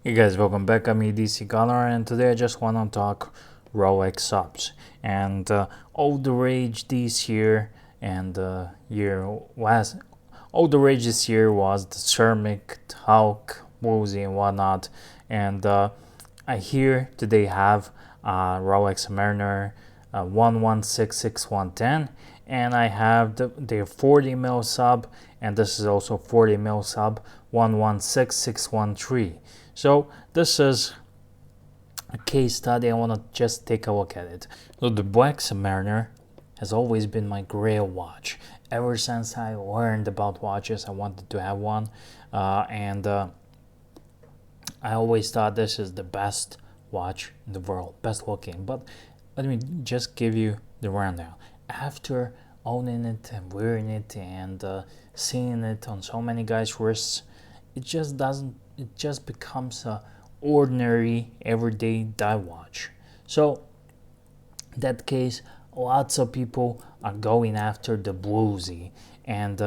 Hey guys, welcome back. I'm EDC Gunner, and today I just want to talk Rolex subs and all the rage this year and all the rage this year was the ceramic, talc, woozy and whatnot. And I hear today have Rolex Submariner 1166-110, and I have the 40 mil sub, and this is also 40 mil sub 116613. So this is a case study. I want to just take a look at it. So the Black Submariner has always been my grail watch. Ever since I learned about watches, I wanted to have one, and I always thought this is the best watch in the world, best looking. But let me just give you the rundown. After owning it and wearing it and seeing it on so many guys' wrists, it just becomes a ordinary everyday dive watch. So in that case, lots of people are going after the bluesy, and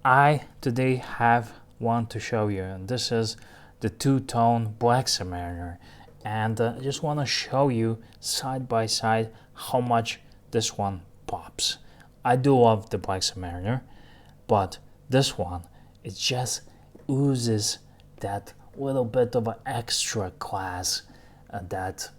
I today have one to show you, and this is the two-tone Black Submariner, and I just want to show you side by side how much this one pops. I do love the Black Submariner, but this one, it just oozes that little bit of an extra class, that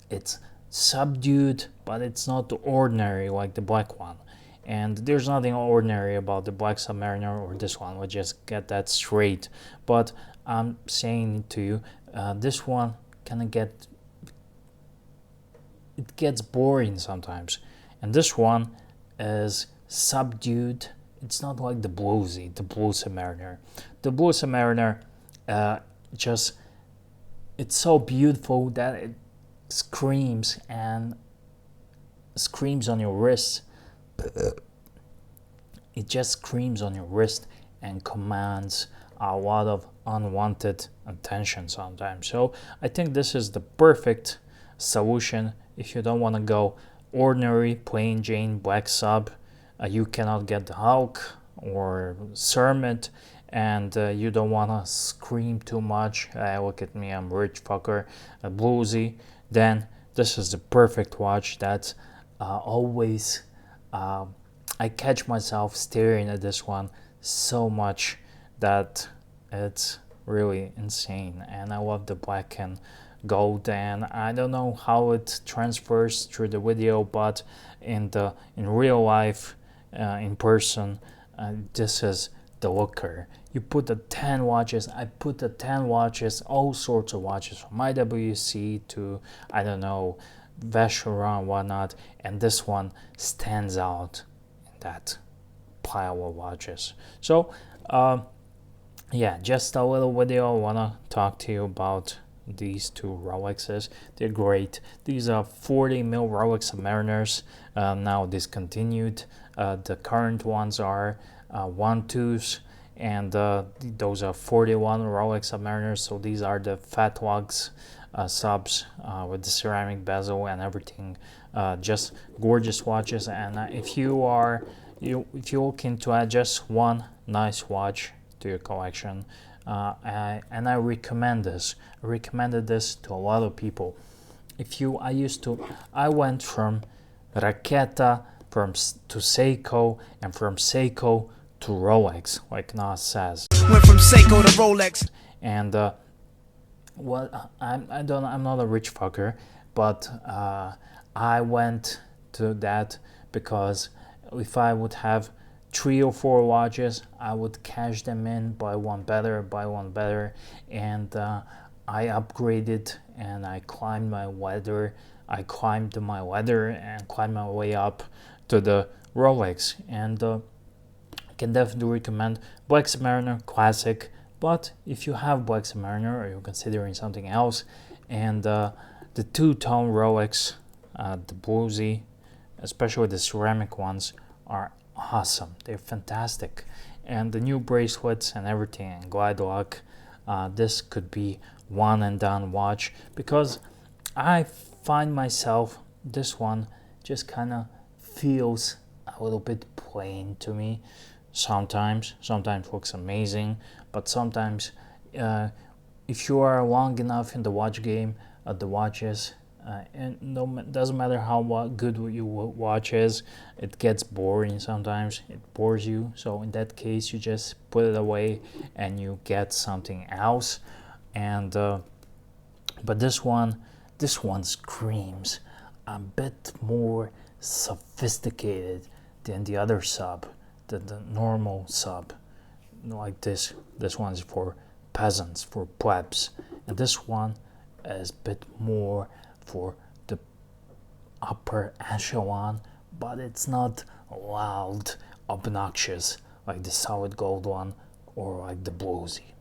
it's subdued, but it's not ordinary like the black one. And there's nothing ordinary about the Black Submariner or this one. We'll just get that straight. But I'm saying to you, this one kind of gets boring sometimes, and this one is subdued. It's not like the Blue Submariner. The Blue Submariner, just it's so beautiful that it screams on your wrist. It just screams on your wrist and commands a lot of unwanted attention sometimes. So I think this is the perfect solution if you don't want to go ordinary plain Jane black sub. You cannot get the Hulk or Cermet, and you don't want to scream too much. Look at me, I'm rich fucker, bluesy. Then this is the perfect watch that always I catch myself staring at this one so much that it's really insane. And I love the black and gold, and I don't know how it transfers through the video, but in real life, in person, this is the looker. You put the 10 watches, I put the 10 watches, all sorts of watches from IWC to, I don't know, Vacheron and whatnot, and this one stands out in that pile of watches. So yeah, just a little video. I want to talk to you about these two Rolexes. They're great. These are 40 mil Rolex Submariners, now discontinued. The current ones are 1.2s, and those are 41 Rolex Submariners. So these are the fat lugs subs with the ceramic bezel and everything. Just gorgeous watches. And if you're looking to add just one nice watch to your collection, I recommend this. I recommended this to a lot of people. I went from Raketa to Seiko, and from Seiko to Rolex, like Nas says. Went from Seiko to Rolex. And I'm not a rich fucker, but I went to that because if I would have 3 or 4 watches, I would cash them in, buy one better, and I upgraded and I climbed my ladder. I climbed my ladder and climbed my way up to the Rolex, and I can definitely recommend Black Submariner Classic. But if you have Black Submariner or you're considering something else, and the two-tone Rolex, the bluesy, especially the ceramic ones, are awesome. They're fantastic, and the new bracelets and everything and glide lock, this could be one and done watch, because I find myself, this one just kind of feels a little bit plain to me sometimes looks amazing, but sometimes if you are long enough in the watch game, the watches, and no, doesn't matter how good your watch is, it gets boring sometimes. It bores you. So in that case, you just put it away and you get something else. And but this one screams a bit more sophisticated than the other sub, the normal sub. Like this one's for peasants, for plebs, and this one is a bit more for the upper echelon, but it's not loud, obnoxious like the solid gold one or like the bluesy.